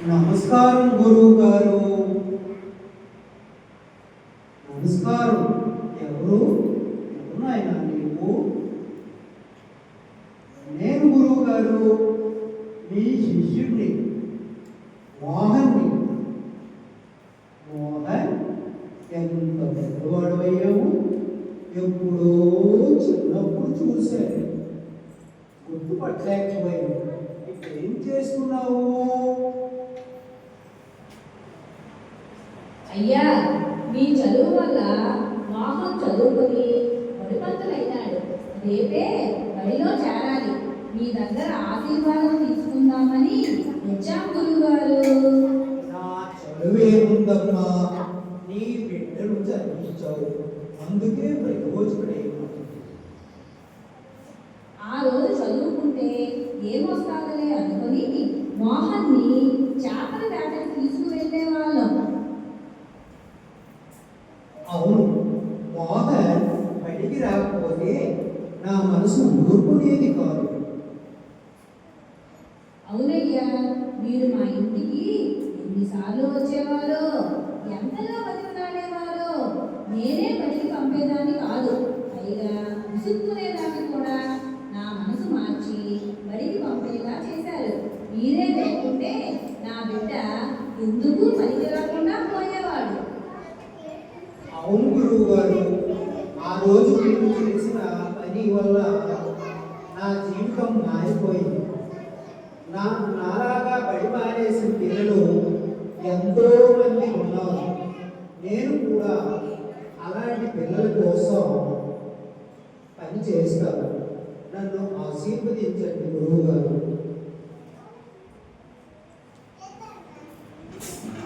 నమస్కారం గురువు గారు. నమస్కారం. ఎవరు నాయనా నీవు? నేను గురువు గారు, మీ శిష్యుడిని, మోహన్ని. మోహన్, ఎంత పెద్దవాడవయ్యావు. ఎప్పుడో చిన్నప్పుడు చూశాను, గుర్తుపట్టలేకపోయాను. ఏం చేస్తున్నావు? అయ్యా, మీ చదువు వల్ల మోహన్ చదువుకొని బడిపంతులైనాడు. రేపే బడిలో చేరాలి. మీ దగ్గర ఆశీర్వాదం తీసుకుందామని వచ్చాం గురువుగారు. నా చదువేముందమ్మా, నీ బిడ్డను చదివించావు, అందుకే ప్రయోజకుడే. ఆ రోజు చదువుకుంటే ఏమొస్తాదలే అనుకుని మోహన్ని చేపల వేటకు తీసుకువెళ్ళే వాళ్ళం. అవును, మోహన్ బడికి రాకపోతే నా మనసు ఊరుకునేది కాదు. అవునయ్యా, మీరు మా ఇంటికి ఎన్నిసార్లు వచ్చేవారో, ఎంతగా బతిమలాడేవారో. నేనే బడికి పంపేదాన్ని కాదు, పైగా విసుక్కునేదాన్ని కూడా. నా మనసు మార్చి బడికి పంపేలా చేశారు. మీరే లేకుంటే నా బిడ్డ ఎందుకు పనికి రాకుండా పోయేవాడు. అవును గురువు గారు, ఆ రోజు మీరు చేసిన పని వల్ల నా జీవితం మారిపోయింది. నాలాగా బడి మానేసిన పిల్లలు ఎంతో మంది ఉన్నారు. నేను కూడా అలాంటి పిల్లల కోసం పని చేస్తాను. నన్ను ఆశీర్వదించండి గురువు గారు.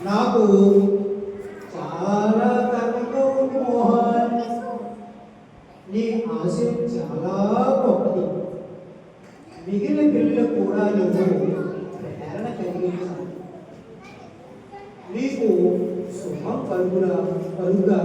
నాకు చాలా గర్వంగా ఉంది మోహన్. నీ ఆశయం చాలా గొప్పది. మిగిలిన పిల్లలకు కూడా నువ్వు ప్రేరణ కలిగించాలి. నీకు శుభం కలుగుగా